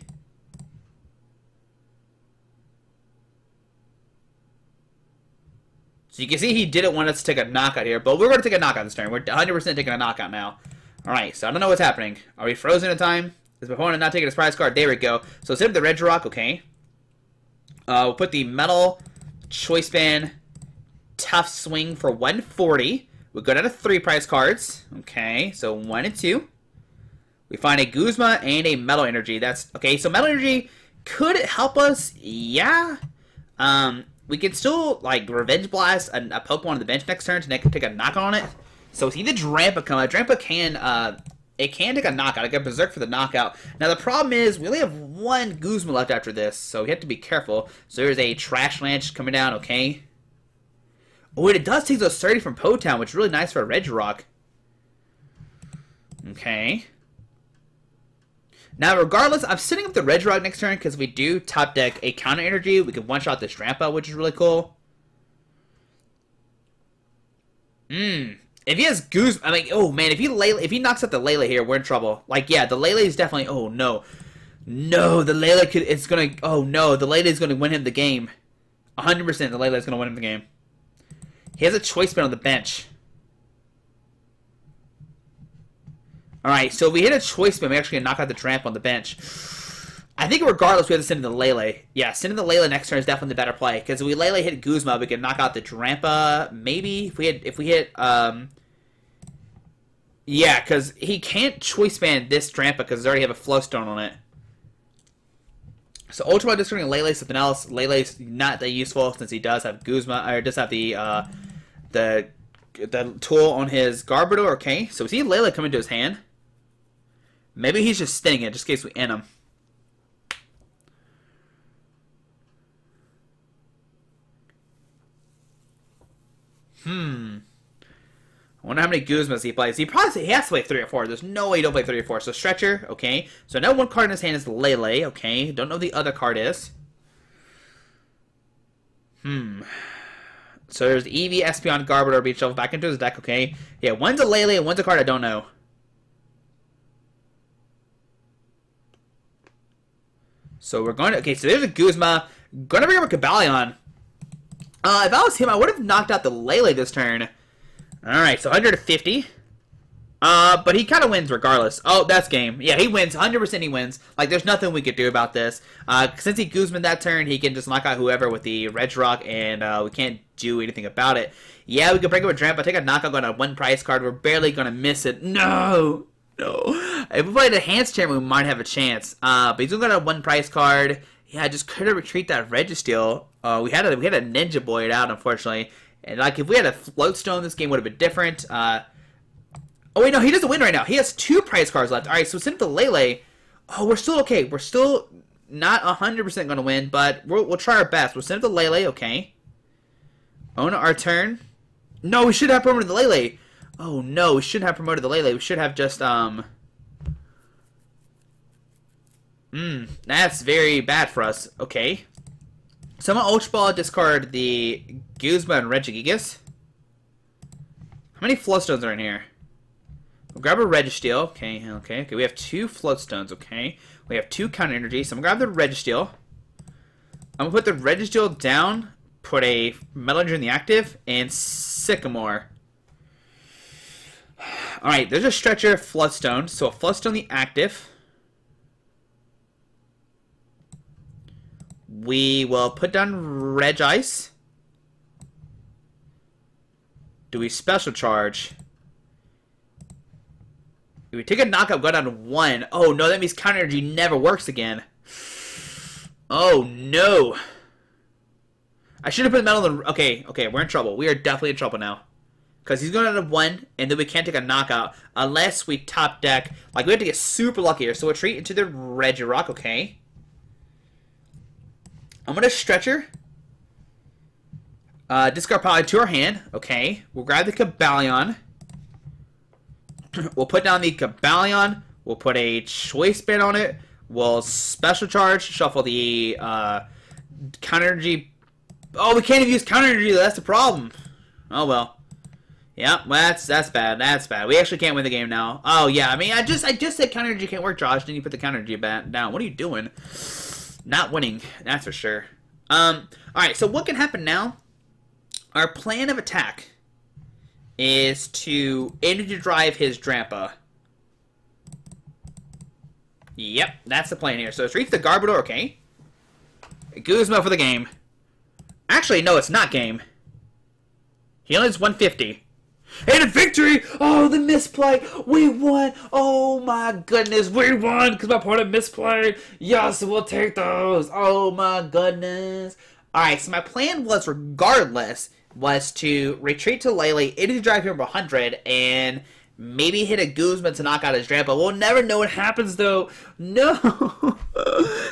So you can see he didn't want us to take a knockout here, but we're going to take a knockout this turn. We're 100% taking a knockout now. Alright, so I don't know what's happening. Are we frozen in time? Is my opponent not taking his prize card? There we go. So instead of the Regirock, okay. We'll put the Metal Choice Band Tough Swing for 140. We'll go down to 3 prize cards. Okay, so 1 and 2. We find a Guzma and a Metal Energy. That's okay, so Metal Energy could it help us? Yeah. We can still like Revenge Blast a Pokemon on the bench next turn to take a knockout on it. So see the Drampa come out. Drampa can it can take a knockout. I got Berserk for the knockout. Now the problem is we only have 1 Guzma left after this, so we have to be careful. So there's a Trash Lance coming down, okay. Oh, and it does take those 30 from Potown, which is really nice for a Regirock. Okay. Now, regardless, I'm setting up the Regirock next turn because we do top deck a Counter Energy. We can one-shot this Drampa, which is really cool. If he has Guzma, I mean, oh man, if he knocks out the Lele here, we're in trouble. Like, yeah, the Lele is definitely, oh no. No, the Lele could, it's gonna, oh no, the Lele is gonna win him the game. 100% the Lele is gonna win him the game. He has a choice spin on the bench. Alright, so if we hit a choice spin, we actually knock out the Tramp on the bench. I think regardless, we have to send in the Lele. Yeah, sending the Lele next turn is definitely the better play. Because if we Lele hit Guzma, we can knock out the Drampa. Maybe if we hit yeah, because he can't choice ban this Drampa because they already have a Float Stone on it. So Ultra discarding Lele, something else. Lele's not that useful since he does have Guzma, or does have the tool on his Garbodor. Okay, so we see Lele come into his hand. Maybe he's just stinning it, just in case we end him. I wonder how many Guzmas he plays. He has to play 3 or 4. There's no way he don't play 3 or 4. So Stretcher, okay. So now one card in his hand is Lele, okay. Don't know what the other card is. So there's EV, Espeon, Garbodor being shuffled back into his deck, okay. Yeah, one's a Lele and one's a card I don't know. So we're going to... Okay, so there's a Guzma. Gonna bring up a Cobalion. If I was him, I would have knocked out the Lele this turn. Alright, so 150. But he kind of wins regardless. Oh, that's game. Yeah, he wins. 100% he wins. Like, there's nothing we could do about this. Since he Guzman that turn, he can just knock out whoever with the Regirock, and we can't do anything about it. Yeah, we could break up a Drampa, take a knockout on a 1 price card. We're barely going to miss it. No! No. If we played a Hands Chairman, we might have a chance. But he's going to got a 1 price card. Yeah, I just couldn't retreat that Registeel. We had a Ninja Boy it out, unfortunately. And like if we had a Float Stone, this game would have been different. Oh wait, no, he doesn't win right now. He has 2 prize cards left. All right, so send the Lele. Oh, we're still okay. We're still not 100% going to win, but we'll try our best. We'll send the Lele, okay. On our turn. No, we should have promoted the Lele. Oh no, we shouldn't have promoted the Lele. We should have just that's very bad for us. Okay. So I'm going to Ultra Ball discard the Guzma and Regigigas. How many Float Stones are in here? We'll grab a Registeel. Okay. We have 2 Float Stones, okay. We have 2 Counter Energy, so I'm going to grab the Registeel. I'm going to put the Registeel down, put a Metal Energy in the active, and Sycamore. Alright, there's a Stretcher Float Stone, so a Float Stone in the active. We will put down Regis. Do we Special Charge? Do we take a knockout, go down to 1? Oh no, that means Counter Energy never works again. Oh no. I should have put Metal in the... Okay, we're in trouble. We are definitely in trouble now. Because he's going down to 1, and then we can't take a knockout unless we top deck. Like, we have to get super lucky here. So we'll retreat into the Regirock, okay. I'm going to Stretcher. Discard Power to our hand. Okay. We'll grab the Cobalion. We'll put down the Cobalion. We'll put a Choice Band on it. We'll Special Charge. Shuffle the Counter Energy. Oh, we can't even use Counter Energy. That's the problem. Oh, well. Yeah, well, that's bad. That's bad. We actually can't win the game now. Oh, yeah. I mean, I just said Counter Energy can't work, Josh. Then you put the Counter Energy down. What are you doing? Not winning, that's for sure. Alright, so what can happen now? Our plan of attack is to energy drive his Drampa. Yep, that's the plan here. So it's reach the Garbodor, okay. Guzma for the game. Actually, no, it's not game. He only has 150. And a victory! Oh, the misplay! We won! Oh my goodness, we won! Because my opponent misplayed! Yes, we'll take those! Oh my goodness! Alright, so my plan was, regardless, was to retreat to Lele, energy drive him 100, and maybe hit a Guzman to knock out his Drampa. We'll never know what happens, though. No!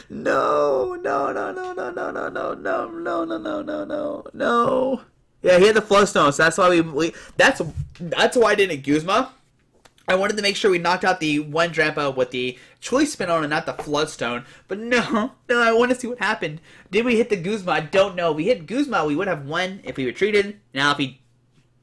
No! Yeah, he had the Float Stone, so that's why that's why I didn't Guzma. I wanted to make sure we knocked out the one Drampa with the Choice Spin on and not the Float Stone. But no, I want to see what happened. Did we hit the Guzma? I don't know. We hit Guzma, we would have won if we retreated. Now if he...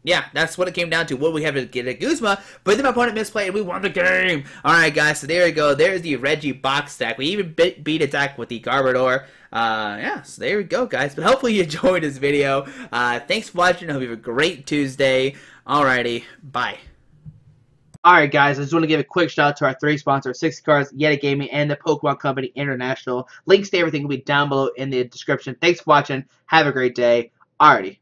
Yeah, that's what it came down to. Would we have to get a Guzma? But then my opponent misplayed and we won the game. Alright guys, so there we go. There's the Regi box deck. We even beat its deck with the Garbodor. Yeah, so there we go guys. But hopefully you enjoyed this video. Thanks for watching. I hope you have a great Tuesday. Alrighty, bye. Alright guys, I just want to give a quick shout out to our 3 sponsors, 60 Cards, Yeti Gaming, and the Pokemon Company International. Links to everything will be down below in the description. Thanks for watching. Have a great day. Alrighty.